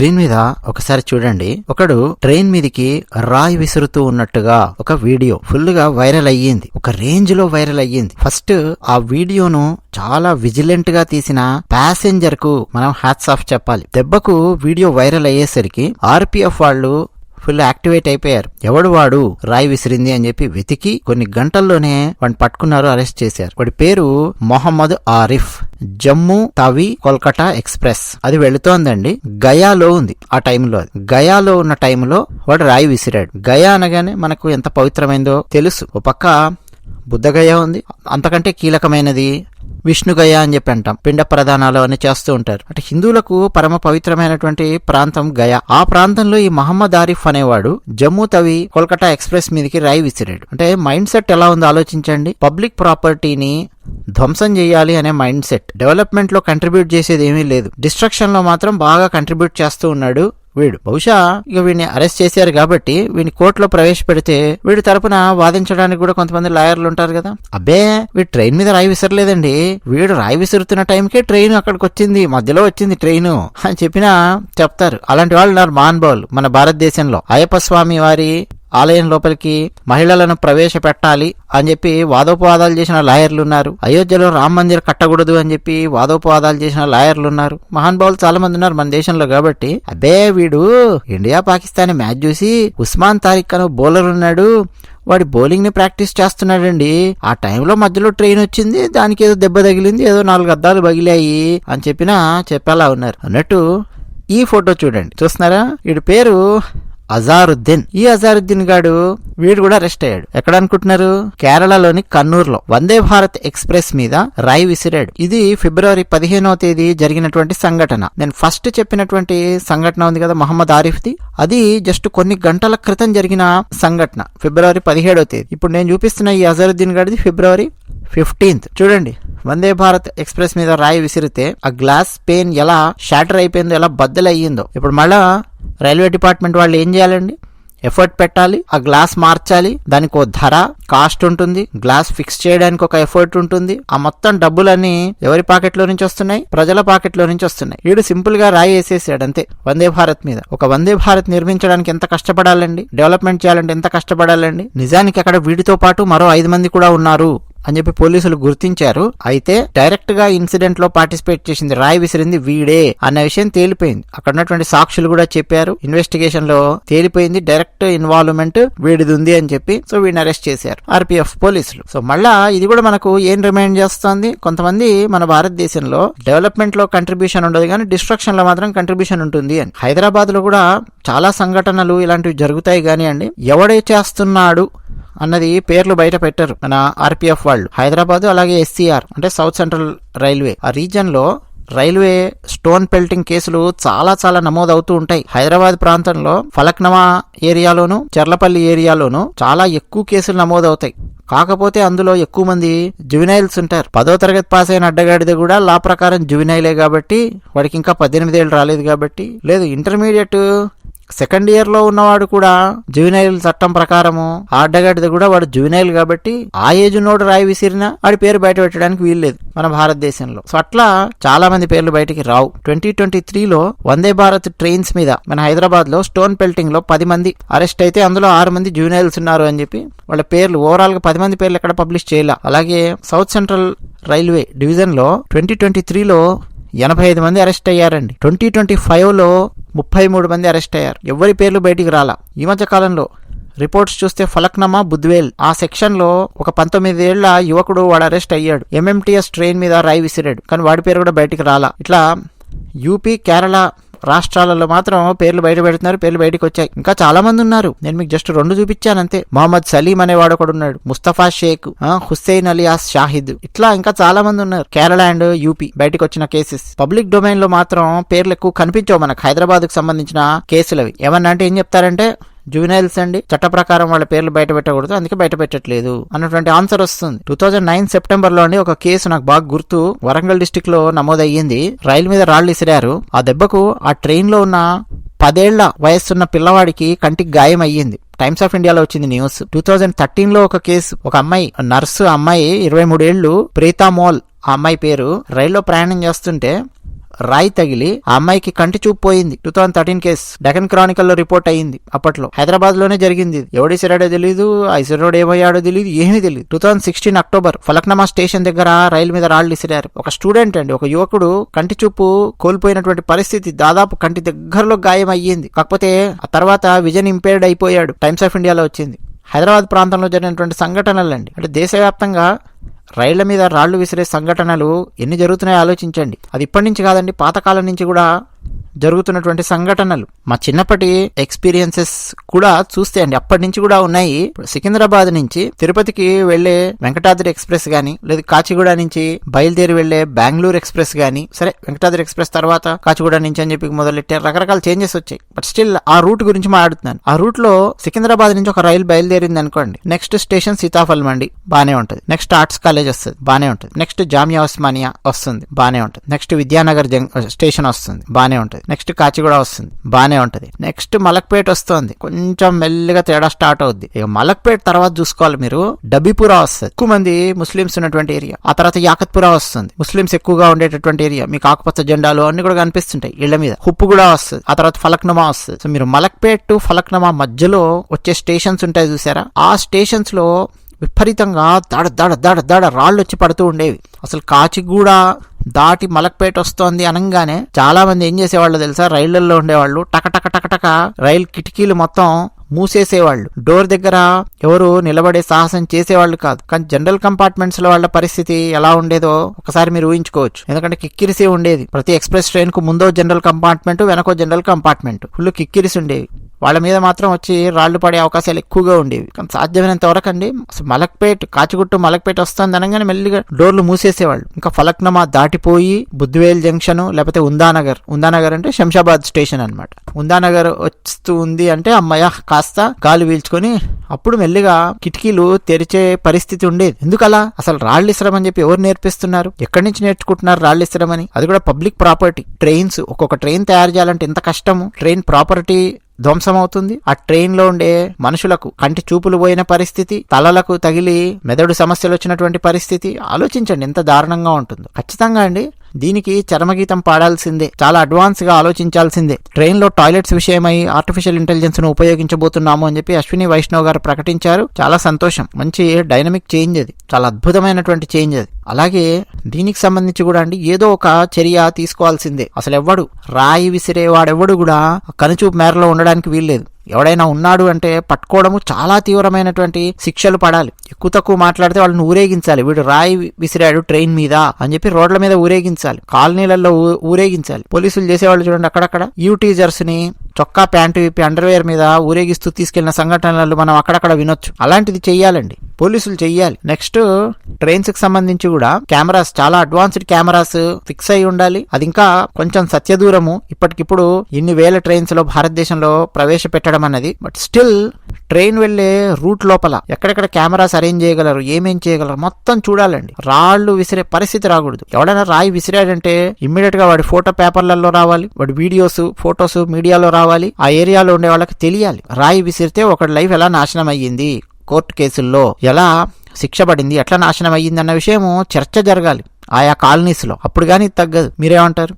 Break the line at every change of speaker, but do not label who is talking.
Screen మీద ఒకసారి చూడండి. ఒకడు ట్రైన్ మీదకి రాయి విసురుతూ ఉన్నట్టుగా ఒక వీడియో ఫుల్ గా వైరల్ అయ్యింది. ఒక రేంజ్ లో వైరల్ అయ్యింది. ఫస్ట్ ఆ వీడియోను చాలా విజిలెంట్ గా తీసిన ప్యాసింజర్ కు మనం హ్యాట్స్ ఆఫ్ చెప్పాలి. దెబ్బకు వీడియో వైరల్ అయ్యేసరికి ఆర్పిఎఫ్ వాళ్ళు ఫుల్ యాక్టివేట్ అయిపోయారు. ఎవడు వాడు రాయి విసిరింది అని చెప్పి వెతికి కొన్ని గంటల్లోనే వాడిని పట్టుకున్నారు, అరెస్ట్ చేశారు. వాడి పేరు మొహమ్మద్ ఆరిఫ్. జమ్మూ తవి కోల్కతా ఎక్స్ప్రెస్ అది వెళుతోందండి. గయాలో ఉంది ఆ టైంలో. గయాలో ఉన్న టైంలో వాడు రాయి విసిరాడు. గయా అనగానే మనకు ఎంత పవిత్రమైందో తెలుసు. ఓ పక్క బుద్ధగయ ఉంది, అంతకంటే కీలకమైనది విష్ణుగయ అని చెప్పి అంటాం. పిండ ప్రదానాలు అని చేస్తూ ఉంటారు. అంటే హిందువులకు పరమ పవిత్రమైనటువంటి ప్రాంతం గయా. ఆ ప్రాంతంలో ఈ మహమ్మద్ ఆరిఫ్ అనేవాడు జమ్మూ తవి కోల్కతా ఎక్స్ప్రెస్ మీదకి రాయి విసిరాడు. అంటే మైండ్ సెట్ ఎలా ఉందో ఆలోచించండి. పబ్లిక్ ప్రాపర్టీని ధ్వంసం చేయాలి అనే మైండ్ సెట్. డెవలప్మెంట్ లో కంట్రిబ్యూట్ చేసేది ఏమీ లేదు. డిస్ట్రక్షన్ లో మాత్రం బాగా కంట్రిబ్యూట్ చేస్తూ ఉన్నాడు వీడు. బహుశా ఇక వీడిని అరెస్ట్ చేశారు కాబట్టి వీడిని కోర్టులో ప్రవేశపెడితే వీడి తరపున వాదించడానికి కూడా కొంతమంది లాయర్లు ఉంటారు కదా. అబ్బే వీడు ట్రైన్ మీద రాయి విసరలేదండి, వీడు రాయి విసురుతున్న టైంకే ట్రైన్ అక్కడికి వచ్చింది, మధ్యలో వచ్చింది ట్రైన్ అని చెప్పినా చెప్తారు. అలాంటి వాళ్ళు ఉన్నారు మహానుభావులు మన భారతదేశంలో. అయ్యప్ప స్వామి వారి ఆలయం లోపలికి మహిళలను ప్రవేశపెట్టాలి అని చెప్పి వాదోపవాదాలు చేసిన లాయర్లు ఉన్నారు. అయోధ్యలో రామ మందిర్ కట్టకూడదు అని చెప్పి వాదోపవాదాలు చేసిన లాయర్లు ఉన్నారు. మహానుభావులు చాలా మంది ఉన్నారు మన దేశంలో. కాబట్టి అబ్బే వీడు ఇండియా పాకిస్తాన్ మ్యాచ్ చూసి ఉస్మాన్ తారిక్ అనే బౌలర్ ఉన్నాడు, వాడి బౌలింగ్ ని ప్రాక్టీస్ చేస్తున్నాడండి. ఆ టైంలో మధ్యలో ట్రైన్ వచ్చింది, దానికి ఏదో దెబ్బ తగిలింది, ఏదో 4 అద్దాలు పగిలాయి అని చెప్పేలా ఉన్నారు అన్నట్టు. ఈ ఫోటో చూడండి, చూస్తున్నారా? వీడి పేరు అజారుద్దీన్. ఈ అజారుద్దీన్ గాడు వీడు కూడా అరెస్ట్ అయ్యాడు. ఎక్కడ అనుకుంటున్నారు? కేరళలోని కన్నూరులో వందే భారత్ ఎక్స్ప్రెస్ మీద రాయి విసిరాడు. ఇది ఫిబ్రవరి 15వ తేదీ జరిగినటువంటి సంఘటన. నేను ఫస్ట్ చెప్పినటువంటి సంఘటన ఉంది కదా మహమ్మద్ ఆరిఫ్ ది, అది జస్ట్ కొన్ని గంటల క్రితం జరిగిన సంఘటన, ఫిబ్రవరి 17వ తేదీ. ఇప్పుడు నేను చూపిస్తున్న ఈ అజారుద్దీన్ గాడిది ఫిబ్రవరి 15th. చూడండి, వందే భారత్ ఎక్స్ప్రెస్ మీద రాయి విసిరితే ఆ గ్లాస్ పెయిన్ ఎలా షాటర్ అయిపోయిందో, ఎలా బద్దలయ్యిందో. ఇప్పుడు మళ్ళా రైల్వే డిపార్ట్మెంట్ వాళ్ళు ఏం చేయాలండి? ఎఫర్ట్ పెట్టాలి, ఆ గ్లాస్ మార్చాలి, దానికి ఒక ధర కాస్ట్ ఉంటుంది, గ్లాస్ ఫిక్స్ చేయడానికి ఒక ఎఫర్ట్ ఉంటుంది. ఆ మొత్తం డబ్బులన్నీ ఎవరి పాకెట్లో నుంచి వస్తున్నాయి? ప్రజల పాకెట్లో నుంచి వస్తున్నాయి. వీడు సింపుల్ గా రాయి వేసేసాడు అంతే వందే భారత్ మీద. ఒక వందే భారత్ నిర్మించడానికి ఎంత కష్టపడాలండి? డెవలప్మెంట్ చేయాలంటే ఎంత కష్టపడాలండి? నిజానికి అక్కడ వీడితో పాటు మరో 5 మంది కూడా ఉన్నారు అని చెప్పి పోలీసులు గుర్తించారు. అయితే డైరెక్ట్ గా ఇన్సిడెంట్ లో పార్టిసిపేట్ చేసింది, రాయి విసిరింది వీడే అన్న విషయం తేలిపోయింది. అక్కడ ఉన్నటువంటి సాక్షులు కూడా చెప్పారు. ఇన్వెస్టిగేషన్ లో తేలిపోయింది డైరెక్ట్ ఇన్వాల్వ్మెంట్ వీడిది ఉంది అని చెప్పి. సో వీడిని అరెస్ట్ చేశారు ఆర్పిఎఫ్ పోలీసులు. సో మళ్ళా ఇది కూడా మనకు ఏం రిమైండ్ చేస్తోంది? కొంతమంది మన భారతదేశంలో డెవలప్మెంట్ లో కంట్రిబ్యూషన్ ఉండదు కానీ డిస్ట్రక్షన్ లో మాత్రం కంట్రిబ్యూషన్ ఉంటుంది అని. హైదరాబాద్ లో కూడా చాలా సంఘటనలు ఇలాంటివి జరుగుతాయి కానీ అండి, ఎవడే చేస్తున్నాడు అన్నది పేర్లు బయట పెట్టారు మన ఆర్పిఎఫ్ వాళ్ళు. హైదరాబాద్ అలాగే ఎస్సీఆర్ అంటే సౌత్ సెంట్రల్ రైల్వే, ఆ రీజన్ లో రైల్వే స్టోన్ పెల్టింగ్ కేసులు చాలా నమోదవుతూ ఉంటాయి. హైదరాబాద్ ప్రాంతంలో ఫలక్నమా ఏరియాలోను చెర్లపల్లి ఏరియాలోను చాలా ఎక్కువ కేసులు నమోదవుతాయి. కాకపోతే అందులో ఎక్కువ మంది జువినైల్స్ ఉంటారు. 10వ తరగతి పాస్ అయిన అడ్డగాడిది కూడా లా ప్రకారం జువినైలే కాబట్టి వాడికి ఇంకా 18 ఏళ్ళు రాలేదు కాబట్టి, లేదు ఇంటర్మీడియట్ సెకండ్ ఇయర్ లో ఉన్నవాడు కూడా జువినైల్ చట్టం ప్రకారము ఆ అడ్డగాడిది కూడా వాడు జువినైల్ కాబట్టి ఆ ఏజ్ నోడు రాయి విసిరినా వాడి పేరు బయట పెట్టడానికి వీల్లేదు మన భారతదేశంలో. సో అట్లా చాలా మంది పేర్లు బయటికి రావు. 2023లో వందే భారత్ ట్రైన్స్ మీద మన హైదరాబాద్ లో స్టోన్ పెల్టింగ్ లో 10 మంది అరెస్ట్ అయితే అందులో 6 మంది జువినైల్స్ ఉన్నారు అని చెప్పి వాళ్ళ పేర్లు ఓవరాల్ గా 10 మంది పేర్లు ఎక్కడ పబ్లిష్ చేయాల. అలాగే సౌత్ సెంట్రల్ రైల్వే డివిజన్ లో 2023లో 85 మంది అరెస్ట్ అయ్యారండి. 2025లో 33 మంది అరెస్ట్ అయ్యారు. ఎవరి పేర్లు బయటికి రాలా. ఈ మధ్య కాలంలో రిపోర్ట్స్ చూస్తే ఫలక్నమా బుద్వేల్ ఆ సెక్షన్ లో ఒక 19 ఏళ్ల యువకుడు వాడు అరెస్ట్ అయ్యాడు. ఎంఎంటీఎస్ ట్రైన్ మీద రాయి విసిరాడు, కానీ వాడి పేరు కూడా బయటికి రాలా. ఇట్లా యూపీ కేరళ రాష్ట్రాలలో మాత్రం పేర్లు బయట పెడుతున్నారు, పేర్లు బయటకు వచ్చాయి. ఇంకా చాలా మంది ఉన్నారు. నేను మీకు జస్ట్ 2 చూపించాను అంతే. మొహమ్మద్ సలీం అనేవాడు ఒకడు ఉన్నాడు, ముస్తఫా షేక్, హుస్సేన్ అలియాస్ షాహిద్, ఇట్లా ఇంకా చాలా మంది ఉన్నారు. కేరళ అండ్ యూపీ బయటకు వచ్చిన కేసెస్. పబ్లిక్ డొమైన్ లో మాత్రం పేర్లు ఎక్కువ కనిపించవు మనకు హైదరాబాద్ కు సంబంధించిన కేసులు. అవి ఏమన్నా అంటే ఏం చెప్తారంటే జువినైల్స్ అండి, చట్ట ప్రకారం వాళ్ళ పేర్లు బయట పెట్టకూడదు, అందుకే బయట పెట్టట్లేదు అన్నటువంటి ఆన్సర్ వస్తుంది. 2009 సెప్టెంబర్ లో ఒక కేసు నాకు బాగా గుర్తు, వరంగల్ డిస్టిక్ లో నమోదయ్యింది. రైలు మీద రాళ్లు ఇసిరారు. ఆ దెబ్బకు ఆ ట్రైన్ లో ఉన్న 10 ఏళ్ల వయస్సున్న పిల్లవాడికి కంటికి గాయం అయ్యింది. టైమ్స్ ఆఫ్ ఇండియాలో వచ్చింది న్యూస్. 2013లో ఒక కేసు, ఒక అమ్మాయి నర్సు అమ్మాయి 23 ఏళ్లు ప్రీతా మోల్ ఆ అమ్మాయి పేరు, రైల్లో ప్రయాణం చేస్తుంటే రాయి తగిలి ఆ అమ్మాయికి కంటి చూపు పోయింది. 2013 కేసు డెకన్ క్రానికల్ లో రిపోర్ట్ అయ్యింది. అప్పట్లో హైదరాబాద్ లోనే జరిగింది. ఎవడు ఇసిరాడో తెలియదు, ఆ ఇసిరోడు ఏమయ్యాడో తెలియదు, ఏమీ తెలియదు. 2016 అక్టోబర్ ఫలక్నామా స్టేషన్ దగ్గర రైలు మీద రాళ్లు ఇసిరారు. ఒక స్టూడెంట్ అండి, ఒక యువకుడు కంటి చూపు కోల్పోయినటువంటి పరిస్థితి, దాదాపు కంటి దగ్గరలో గాయం అయ్యింది. కాకపోతే ఆ తర్వాత విజన్ ఇంపేర్డ్ అయిపోయాడు. టైమ్స్ ఆఫ్ ఇండియాలో వచ్చింది. హైదరాబాద్ ప్రాంతంలో జరిగినటువంటి సంఘటనలు అండి. అంటే దేశవ్యాప్తంగా రైళ్ల మీద రాళ్లు విసిరే సంఘటనలు ఎన్ని జరుగుతున్నాయో ఆలోచించండి. అది ఇప్పటి నుంచి కాదండి, పాతకాలం నుంచి కూడా జరుగుతున్నటువంటి సంఘటనలు. మా చిన్నప్పటి ఎక్స్పీరియన్సెస్ కూడా చూస్తే అండి అప్పటి నుంచి కూడా ఉన్నాయి. సికింద్రాబాద్ నుంచి తిరుపతికి వెళ్లే వెంకటాద్రి ఎక్స్ప్రెస్ గానీ, లేదా కాచిగూడ నుంచి బయలుదేరి వెళ్లే బెంగళూరు ఎక్స్ప్రెస్ గానీ, సరే వెంకటాద్రి ఎక్స్ప్రెస్ తర్వాత కాచిగూడ నుంచి అని చెప్పి మొదలెట్టారు. రకరకాల చేంజెస్ వచ్చాయి. బట్ స్టిల్ ఆ రూట్ గురించి మాట్లాడుతున్నాను. ఆ రూట్ లో సికింద్రాబాద్ నుంచి ఒక రైలు బయలుదేరింది అనుకోండి, నెక్స్ట్ స్టేషన్ సీతాఫల్ మండి, బానే ఉంటది. నెక్స్ట్ ఆర్ట్స్ కాలేజ్ వస్తుంది, బానే ఉంటది. నెక్స్ట్ జామియా ఉస్మానియా వస్తుంది, బానే ఉంటది. నెక్స్ట్ విద్యానగర్ స్టేషన్ వస్తుంది, బానే ఉంటది. నెక్స్ట్ కాచిగూడ వస్తుంది, బానే ఉంటది. నెక్స్ట్ మలక్పేట వస్తుంది, కొంచెం మెల్లిగా తేడా స్టార్ట్ అవుద్ది. ఇక మలక్పేట తర్వాత చూసుకోవాలి మీరు, డబ్బీపురా వస్తుంది, ఎక్కువ మంది ముస్లిమ్స్ ఉన్నటువంటి ఏరియా. ఆ తర్వాత యాకత్పురా వస్తుంది, ముస్లిమ్స్ ఎక్కువగా ఉండేటటువంటి ఏరియా. మీకు ఆకుపచ్చ జెండాలు అన్ని కూడా కనిపిస్తుంటాయి ఇళ్ల మీద. హుప్పు కూడా వస్తుంది. ఆ తర్వాత ఫలక్నుమా వస్తుంది. సో మీరు మలక్పేట టు ఫలక్నుమా మధ్యలో వచ్చే స్టేషన్స్ ఉంటాయి చూసారా, ఆ స్టేషన్స్ లో విపరీతంగా దాడ దాడ దాడ దాడ రాళ్ళు వచ్చి పడుతూ ఉండేవి. అసలు కాచిగూడ దాటి మలక్పేట వస్తోంది అనగానే చాలా మంది ఏం చేసేవాళ్ళు తెలుసా, రైళ్లలో ఉండేవాళ్ళు టక టక టక టక రైలు కిటికీలు మొత్తం మూసేసేవాళ్ళు. డోర్ దగ్గర ఎవరు నిలబడే సాహసం చేసేవాళ్ళు కాదు. కానీ జనరల్ కంపార్ట్మెంట్స్ లో వాళ్ళ పరిస్థితి ఎలా ఉండేదో ఒకసారి మీరు ఊహించుకోవచ్చు. ఎందుకంటే కిక్కిరిసి ఉండేది. ప్రతి ఎక్స్ప్రెస్ ట్రైన్ కు ముందో జనరల్ కంపార్ట్మెంట్, వెనకో జనరల్ కంపార్ట్మెంట్, ఫుల్ కిక్కిరిసి ఉండేవి. వాళ్ళ మీద మాత్రం వచ్చి రాళ్లు పడే అవకాశాలు ఎక్కువగా ఉండేవి. కానీ సాధ్యమైనంత వరకు అండి మలక్పేట, కాచిగుట్టు మలక్పేట వస్తుంది అనగానే మెల్లిగా డోర్లు మూసేసేవాళ్ళు. ఇంకా ఫలక్నుమా దాటిపోయి బుద్ధివేల్ జంక్షన్ లేకపోతే ఉందానగర్, ఉందానగర్ అంటే శంషాబాద్ స్టేషన్ అనమాట. ఉందానగర్ వస్తూ ఉంది అంటే అమ్మయ్య కాస్త గాలి పీల్చుకొని అప్పుడు మెల్లిగా కిటికీలు తెరిచే పరిస్థితి ఉండేది. ఎందుకలా? అసలు రాళ్ళు ఇసరమని చెప్పి ఎవరు నేర్పిస్తున్నారు? ఎక్కడి నుంచి నేర్చుకుంటున్నారు రాళ్ళు ఇసరమని? అది కూడా పబ్లిక్ ప్రాపర్టీ. ట్రైన్స్, ఒక్కొక్క ట్రైన్ తయారు చేయాలంటే ఎంత కష్టము. ట్రైన్ ప్రాపర్టీ ధ్వంసం అవుతుంది. ఆ ట్రైన్ లో ఉండే మనుషులకు కంటి చూపులు పోయిన పరిస్థితి, తలలకు తగిలి మెదడు సమస్యలు వచ్చినటువంటి పరిస్థితి ఆలోచించండి ఎంత దారుణంగా ఉంటుందో. ఖచ్చితంగా అండి దీనికి చరమగీతం పాడాల్సిందే, చాలా అడ్వాన్స్ గా ఆలోచించాల్సిందే. ట్రైన్ లో టాయిలెట్స్ విషయమై ఆర్టిఫిషియల్ ఇంటెలిజెన్స్ ను ఉపయోగించబోతున్నాము అని చెప్పి అశ్విని వైష్ణవ్ గారు ప్రకటించారు. చాలా సంతోషం. మంచి డైనమిక్ చేంజ్ అది, చాలా అద్భుతమైనటువంటి చేంజ్ అది. అలాగే దీనికి సంబంధించి కూడా అండి ఏదో ఒక చర్య తీసుకోవాల్సిందే. అసలు ఎవడు రాయి విసిరేవాడెవడు కూడా కనుచూపు మేరలో ఉండడానికి వీల్లేదు. ఎవడైనా ఉన్నాడు అంటే పట్టుకోవడము చాలా తీవ్రమైనటువంటి శిక్షలు పడాలి. ఎక్కువ తక్కువ మాట్లాడితే వాళ్ళని ఊరేగించాలి. వీడు రాయి విసిరాడు ట్రైన్ మీద అని చెప్పి రోడ్ల మీద ఊరేగించాలి, కాలనీలలో ఊరేగించాలి. పోలీసులు చేసేవాళ్ళు చూడండి, అక్కడక్కడ యూటీజర్స్ ని చొక్కా ప్యాంటు విప్పి అండర్వేర్ మీద ఊరేగిస్తూ తీసుకెళ్లిన సంఘటనలు మనం అక్కడక్కడ వినొచ్చు. అలాంటిది చెయ్యాలండి, పోలీసులు చెయ్యాలి. నెక్స్ట్ ట్రైన్స్ కి సంబంధించి కూడా కెమెరాస్, చాలా అడ్వాన్స్డ్ కెమెరాస్ ఫిక్స్ అయి ఉండాలి. అది ఇంకా కొంచెం సత్యదూరము. ఇప్పటికిప్పుడు ఇన్ని వేల ట్రైన్స్ లో భారతదేశంలో ప్రవేశపెట్టడం అన్నది. బట్ స్టిల్ ట్రైన్ వెళ్లే రూట్ లోపల ఎక్కడెక్కడ కెమెరాస్ అరేంజ్ చేయగలరు, ఏమేం చేయగలరు మొత్తం చూడాలండి. రాళ్లు విసిరే పరిస్థితి రాకూడదు. ఎవడైనా రాయి విసిరాడంటే ఇమ్మీడియట్ గా వాడి ఫోటో పేపర్లలో రావాలి, వాడి వీడియోస్ ఫోటోస్ మీడియాలో రావాలి. ఆ ఏరియాలో ఉండే వాళ్ళకి తెలియాలి రాయి విసిరితే ఒకటి లైఫ్ ఎలా నాశనం అయ్యింది, కోర్టు కేసుల్లో ఎలా శిక్ష పడింది, ఎట్లా నాశనం అయ్యింది అన్న విషయము చర్చ జరగాలి ఆయా కాలనీస్ లో. అప్పుడు గానీ తగ్గదు. మీరేమంటారు?